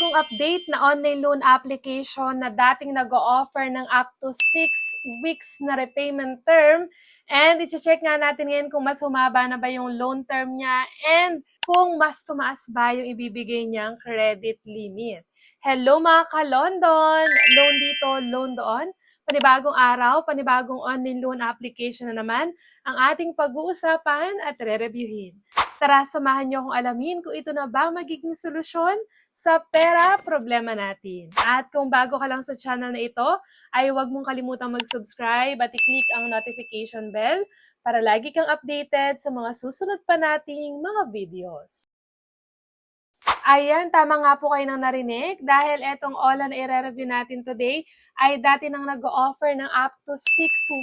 bagong update na online loan application na dating nag-o-offer ng up to 6 weeks na repayment term. And i-check nga natin ngayon kung mas humaba na ba yung loan term niya and kung mas tumaas ba yung ibibigay niyang credit limit. Hello mga ka-London! Loan dito, loan doon. Panibagong araw, panibagong online loan application na naman ang ating pag-uusapan at re-reviewin. Tara, samahan niyo akong alamin kung ito na ba magiging solusyon sa pera problema natin. At kung bago ka lang sa channel na ito, ay huwag mong kalimutang mag-subscribe at i-click ang notification bell para lagi kang updated sa mga susunod pa nating mga videos. Ayan, tama nga po kayo nang narinig dahil etong OLA na i-review natin today ay dati nang nag-o-offer ng up to 6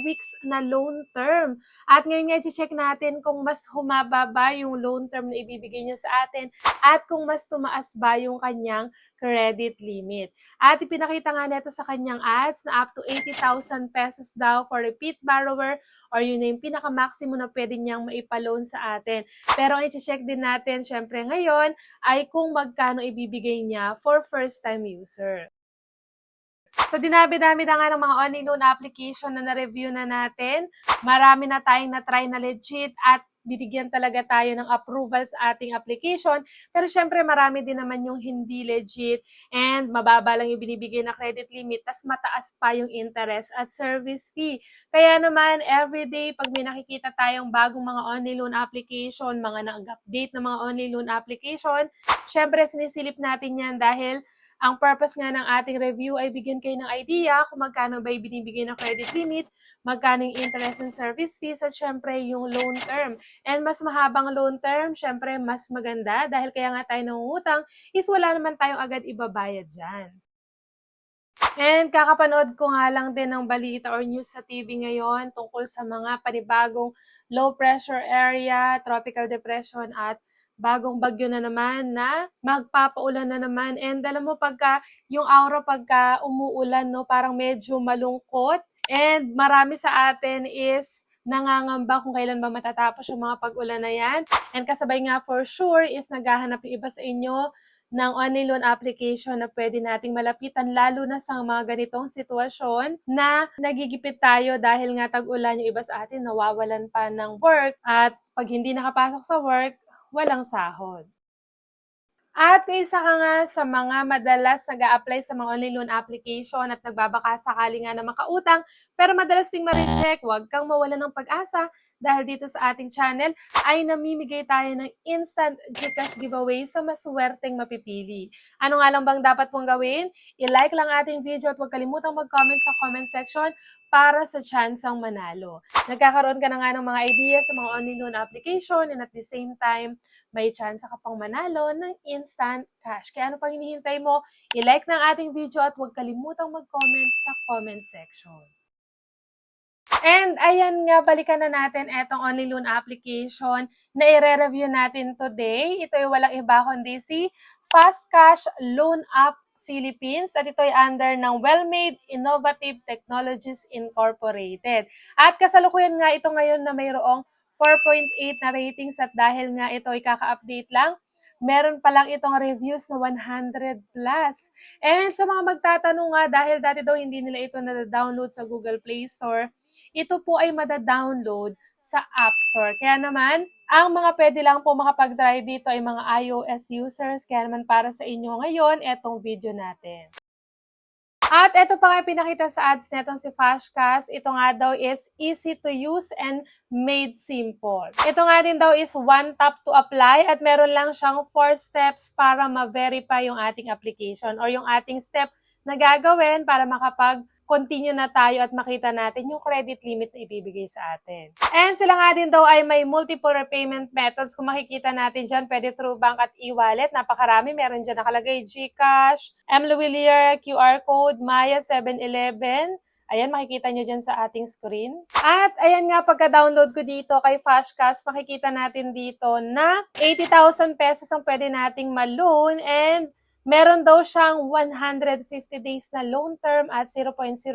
weeks na loan term. At ngayon nga i-check natin kung mas humaba ba yung loan term na ibibigay niya sa atin at kung mas tumaas ba yung kanyang credit limit. At ipinakita nga nito sa kanyang ads na up to 80,000 pesos daw for repeat borrower or yun na yung pinaka-maximum na pwede niyang maipaloan sa atin. Pero ang i-check din natin syempre ngayon ay kung magkano ibibigay niya for first-time user. So, dinabi-dami na nga ng mga online loan application na na-review na natin. Marami na tayong na-try na legit at binigyan talaga tayo ng approval sa ating application. Pero syempre, marami din naman yung hindi legit and mababa lang yung binibigay na credit limit, tas mataas pa yung interest at service fee. Kaya naman, everyday, pag may nakikita tayong bagong mga online loan application, mga nag-update na mga online loan application, syempre, sinisilip natin yan dahil ang purpose nga ng ating review ay bigyan kayo ng idea kung magkano ba ibinibigay ng credit limit, magkano yung interest and service fees, at syempre yung loan term. And mas mahabang loan term, syempre mas maganda dahil kaya nga tayo nangungutang is wala naman tayong agad ibabayad dyan. And kakapanood ko nga lang din ng balita or news sa TV ngayon tungkol sa mga panibagong low pressure area, tropical depression at bagong bagyo na naman na magpapaulan na naman. And alam mo pagka yung aura pagka umuulan, no, parang medyo malungkot. And marami sa atin is nangangamba kung kailan ba matatapos yung mga pag-ulan na yan. And kasabay nga for sure is naghahanap yung iba sa inyo ng online loan application na pwede nating malapitan lalo na sa mga ganitong sitwasyon na nagigipit tayo dahil nga tag-ulan yung iba sa atin nawawalan pa ng work at pag hindi nakapasok sa work, walang sahod. At kung isa ka nga sa mga madalas nag-a-apply sa mga online loan application at nagbabaka sakali nga na makautang, pero madalas ding ma-reject, huwag kang mawalan ng pag-asa dahil dito sa ating channel ay namimigay tayo ng instant GCash giveaway sa maswerteng mapipili. Ano nga lang bang dapat mong gawin? I-like lang ating video at huwag kalimutang mag-comment sa comment section para sa chansang manalo. Nagkakaroon ka na nga ng mga idea sa mga online loan application and at the same time, may chance ka pang manalo ng instant cash. Kaya ano pang hinihintay mo? I-like ng ating video at huwag kalimutang mag-comment sa comment section. And ayan nga, balikan na natin etong online loan application na i-review natin today. Ito ay walang iba kundi si Fast Cash Loan App Philippines at ito ay under ng Well-Made Innovative Technologies Incorporated. At kasalukuyan nga ito ngayon na mayroong 4.8 na ratings at dahil nga ito ay kaka-update lang, meron pa lang itong reviews na 100 plus. And sa mga magtatanong nga, dahil dati daw hindi nila ito na-download sa Google Play Store, ito po ay mada-download sa App Store. Kaya naman, ang mga pwede lang po makapag-try dito ay mga iOS users. Kaya naman para sa inyo ngayon, etong video natin. At ito pa nga pinakita sa ads netong si Fashcash. Ito nga daw is easy to use and made simple. Ito nga din daw is one tap to apply at meron lang siyang 4 steps para ma-verify yung ating application or yung ating step na gagawin para makapag-continue na tayo at makita natin yung credit limit na ibibigay sa atin. And sila nga din daw ay may multiple repayment methods. Kung makikita natin dyan, pwede through bank at e-wallet. Napakarami. Meron dyan nakalagay GCash, MLuwilier, QR code, Maya 7-Eleven. Ayan, makikita nyo dyan sa ating screen. At ayan nga, pagka-download ko dito kay Fashcash, makikita natin dito na 80,000 pesos ang pwede nating ma-loan and meron daw siyang 150 days na loan term at 0.06%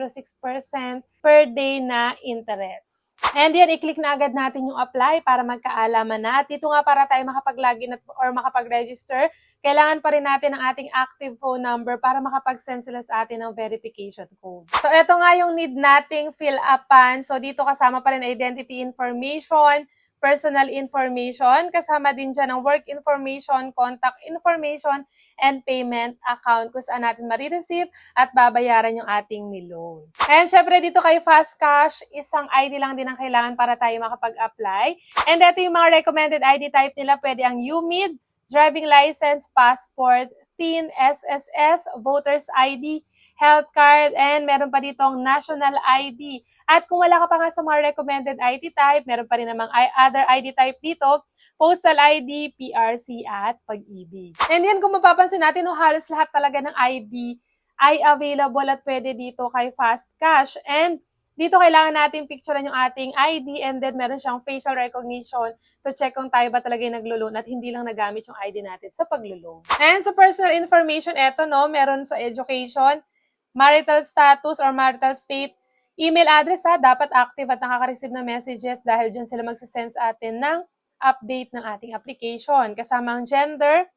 per day na interest. And yan, i-click na agad natin yung apply para magkaalaman na. At dito nga para tayo makapag-login or makapag-register kailangan pa rin natin ang ating active phone number para makapag-send sila sa atin ng verification code. So, ito nga yung need nating fill upan. So, dito kasama pa rin identity information, personal information, kasama din dyan ang work information, contact information, and payment account kung saan natin marireceive at babayaran yung ating niloan. And syempre dito kay Fast Cash, isang ID lang din ang kailangan para tayo makapag-apply. And ito yung mga recommended ID type nila. Pwede ang UMID, driving license, passport, TIN, SSS, voter's ID, health card, and meron pa ditong national ID. At kung wala ka pa nga sa mga recommended ID type, meron pa rin namang other ID type dito, postal ID, PRC, at pag-ibig. And yan, kung mapapansin natin, halos lahat talaga ng ID ay available at pwede dito kay Fast Cash. And dito kailangan natin picturean yung ating ID and then meron siyang facial recognition to check kung tayo ba talaga yung naglo-loan at hindi lang nagamit yung ID natin sa paglo-loan. And sa personal information, eto meron sa education, marital status or marital state, email address dapat active at nakaka-receive ng messages dahil dyan sila magsisend sa atin ng update ng ating application. Kasama ang gender,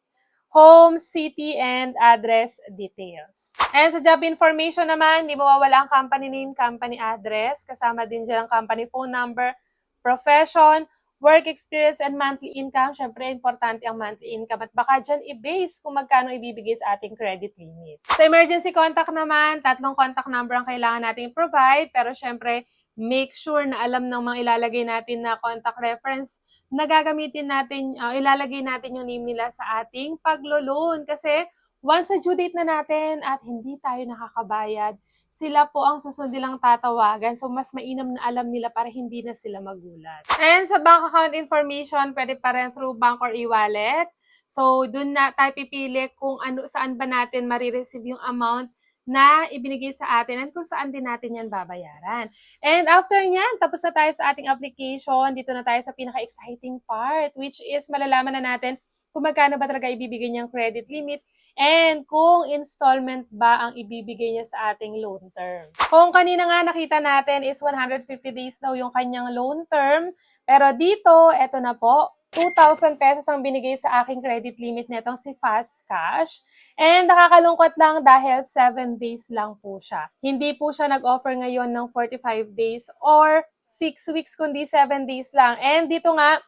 home, city, and address details. And sa job information naman, di mawawala ang company name, company address. Kasama din dyan ang company phone number, profession, work experience, and monthly income. Siyempre, importante ang monthly income. At baka dyan i-base kung magkano ibibigay sa ating credit limit. Sa emergency contact naman, 3 contact number ang kailangan natin provide. Pero siyempre, make sure na alam ng mga ilalagay natin na contact reference na gagamitin natin, ilalagay natin yung name nila sa ating paglo-loan. Kasi once sa due date na natin at hindi tayo nakakabayad, sila po ang susunod nilang tatawagan. So, mas mainam na alam nila para hindi na sila magulat. And sa bank account information, pwede pa rin through bank or e-wallet. So, dun na tayo pipili kung saan ba natin marireceive yung amount na ibinigay sa atin at kung saan din natin yan babayaran. And after nyan, tapos na tayo sa ating application, dito na tayo sa pinaka-exciting part, which is malalaman na natin kung magkano ba talaga ibibigay niyang credit limit and kung installment ba ang ibibigay niya sa ating loan term. Kung kanina nga nakita natin is 150 days daw yung kanyang loan term, pero dito, eto na po, 2,000 pesos ang binigay sa aking credit limit netong si Fast Cash. And nakakalungkot lang dahil 7 days lang po siya. Hindi po siya nag-offer ngayon ng 45 days or 6 weeks, kundi 7 days lang. And dito nga,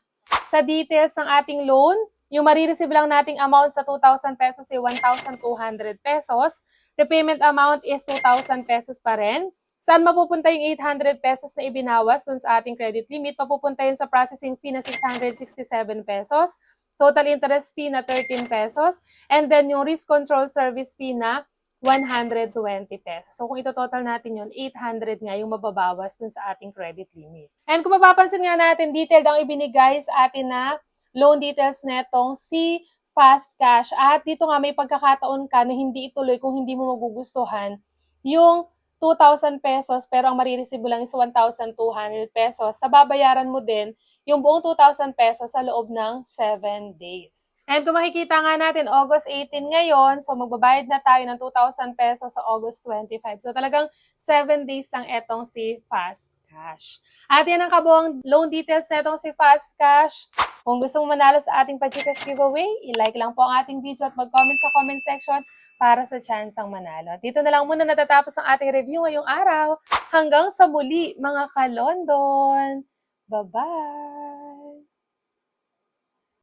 sa details ng ating loan, yung marireceive lang nating amount sa 2,000 pesos ay 1,200 pesos. Repayment amount is 2,000 pesos pa rin. Saan mapupunta yung 800 pesos na ibinawas dun sa ating credit limit? Mapupunta yun sa processing fee na 667 pesos, total interest fee na 13 pesos, and then yung risk control service fee na 120 pesos. So kung ito-total natin yun, 800 nga yung mababawas dun sa ating credit limit. And kung mapapansin nga natin, detailed ang ibinigay sa atin na loan details netong si Fast Cash. At dito nga may pagkakataon ka na hindi ituloy kung hindi mo magugustuhan yung 2,000 pesos pero ang marireceive mo lang is 1,200 pesos. Nababayaran mo din yung buong 2,000 pesos sa loob ng 7 days. And kung makikita nga natin, August 18 ngayon, so magbabayad na tayo ng 2,000 pesos sa August 25. So talagang 7 days lang etong si Fast Cash. At yan ang kabuang loan details na itong si Fast Cash. Kung gusto mo manalo sa ating pa-Gcash giveaway, i-like lang po ang ating video at mag-comment sa comment section para sa chance ang manalo. Dito na lang muna natatapos ang ating review ngayong araw. Hanggang sa muli, mga ka-London! Bye-bye!